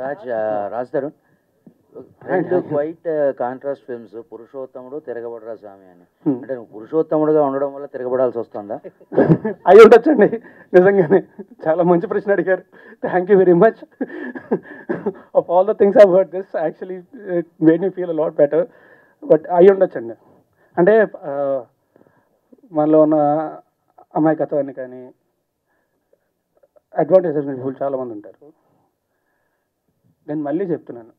రాజ్ తరుణ్ రెండు quiet contrast films, పురుషోత్తముడు, తిరగబడరా స్వామి అని. అంటే నువ్వు పురుషోత్తముడుగా ఉండడం వల్ల తిరగబడాల్సి వస్తుందా? అయి ఉండొచ్చండి, నిజంగానే చాలా మంచి ప్రశ్న అడిగారు. Thank you very much. Of all the things I heard this actually it made me feel a lot better. But అయి ఉండొచ్చండి. అంటే మనలో ఉన్న అమాయకత్వాన్ని కానీ అడ్వాంటేజెస్ పీపుల్ చాలామంది ఉంటారు. నేను మళ్ళీ చెప్తున్నాను,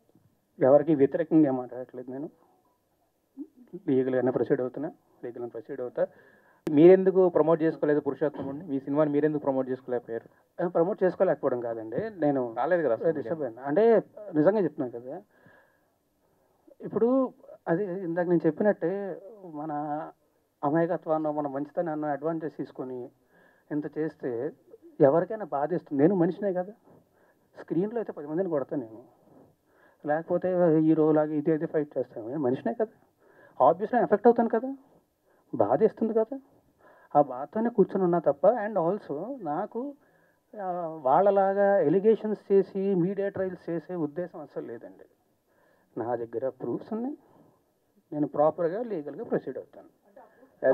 ఎవరికి వ్యతిరేకంగా మాట్లాడట్లేదు. నేను లీగల్గానే ప్రొసీడ్ అవుతా. మీరెందుకు ప్రమోట్ చేసుకోలేదు పురుషోత్తముడిని? మీ సినిమాని మీరెందుకు ప్రమోట్ చేసుకోలేకపోయారు? ప్రమోట్ చేసుకోలేకపోవడం కాదండి, నేను రాలేదు కదా డిస్టర్బ్ అయినా. అంటే నిజంగా చెప్తున్నాను కదా, ఇప్పుడు అది ఇందాక నేను చెప్పినట్టే మన అమాయకత్వాన్ని, మన మంచితనాన్ని అడ్వాంటేజ్ తీసుకొని ఇంత చేస్తే ఎవరికైనా బాధేస్తుంది. నేను మనిషినే కదా, స్క్రీన్లో అయితే 10 మందిని కొడతాను నేను, లేకపోతే హీరోలాగా ఇదే ఫైట్ చేస్తాను. నేను మనిషినే కదా, ఆబ్వియస్లీ ఎఫెక్ట్ అవుతాను కదా, బాధేస్తుంది కదా. ఆ బాధతోనే కూర్చొని ఉన్నా తప్ప. అండ్ ఆల్సో నాకు వాళ్ళలాగా ఎలిగేషన్స్ చేసి మీడియా ట్రయల్స్ చేసే ఉద్దేశం అసలు లేదండి. నా దగ్గర ప్రూఫ్స్ ఉన్నాయి, నేను ప్రాపర్గా లీగల్గా ప్రొసీడ్ అవుతాను.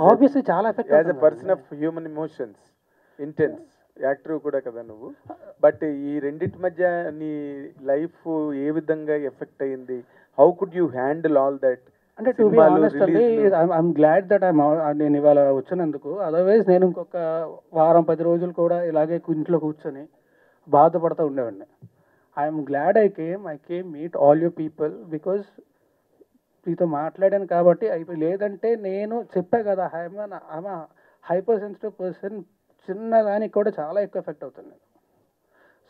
ఆబ్వియస్లీ చాలా effect. As a person of human emotions, intense actor కూడా కదా నువ్వు. బట్ ఈ రెండింటి మధ్య నీ లైఫ్ ఏ విధంగా ఎఫెక్ట్ అయింది? How could you handle all that? అంటే టు బి ఆనెస్ట్ అండి, ఐఎమ్ గ్లాడ్ దట్ నేను ఇవాళ వచ్చినందుకు. అదర్వైజ్ నేను ఇంకొక వారం 10 రోజులు కూడా ఇలాగే ఇంట్లో కూర్చొని బాధపడుతూ ఉండేవాడిని. I'm glad I came meet all you people because మీతో మాట్లాడాను కాబట్టి అయిపోయి. లేదంటే నేను చెప్పా కదా, ఐఎమ్ హైపర్ సెన్సిటివ్ పర్సన్, చిన్నదానికి కూడా చాలా ఎక్కువ ఎఫెక్ట్ అవుతుంది.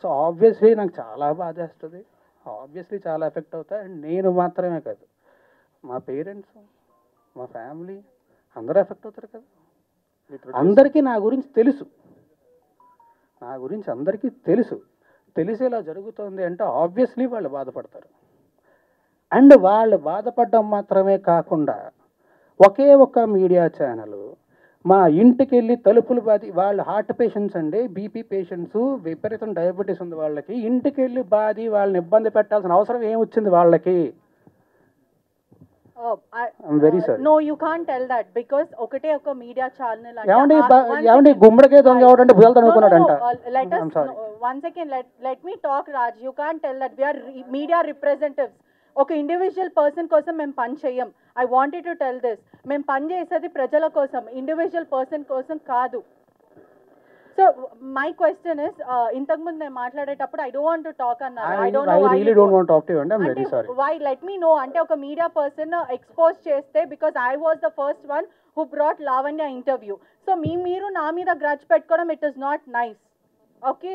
సో ఆబ్వియస్లీ నాకు చాలా బాధేస్తుంది, ఆబ్వియస్లీ చాలా ఎఫెక్ట్ అవుతాయి. అండ్ నేను మాత్రమే కాదు, మా పేరెంట్స్, మా ఫ్యామిలీ అందరూ ఎఫెక్ట్ అవుతారు కదా. అందరికీ నా గురించి తెలుసు, అందరికీ తెలిసేలా జరుగుతుంది అంటే ఆబ్వియస్లీ వాళ్ళు బాధపడతారు. అండ్ వాళ్ళు బాధపడడం మాత్రమే కాకుండా ఒకే ఒక్క మీడియా ఛానల్ మా ఇంటికి వెళ్ళి తలుపులు బాది, వాళ్ళు హార్ట్ పేషెంట్స్ అండి, బీపీ పేషెంట్స్, విపరీతం డయాబెటీస్ ఉంది వాళ్ళకి, ఇంటికి వెళ్ళి బాది వాళ్ళని ఇబ్బంది పెట్టాల్సిన అవసరం ఏమొచ్చింది వాళ్ళకి? I'm very sorry. No, you can't tell that because ఒకటే ఒక మీడియా ఛానల్ ఏమండి గుమ్మడికే దొంగ ఎవడంటే భుజాలతో అనుకున్నాడంట. Let us one second, let me talk, Raj. You can't tell that. We are media representatives. ఒక ఇండివిజువల్ పర్సన్ కోసం మేము పని చెయ్యం. I wanted to tell this. మేము పని చేసేది ప్రజల కోసం, ఇండివిజువల్ పర్సన్ కోసం కాదు. సో మై క్వశ్చన్ ఇస్, ఇంతకు ముందు నేను మాట్లాడేటప్పుడు I don't want to talk అన్నారు. I really don't want to talk to you and I'm very sorry. Why? Let me know. అంటే ఒక మీడియా పర్సన్ ఎక్స్పోజ్ చేస్తే, because I was the first one who brought Lavanya interview. So మీరు నా మీద grudge పెట్టుకోవడం, it is not nice. Okay.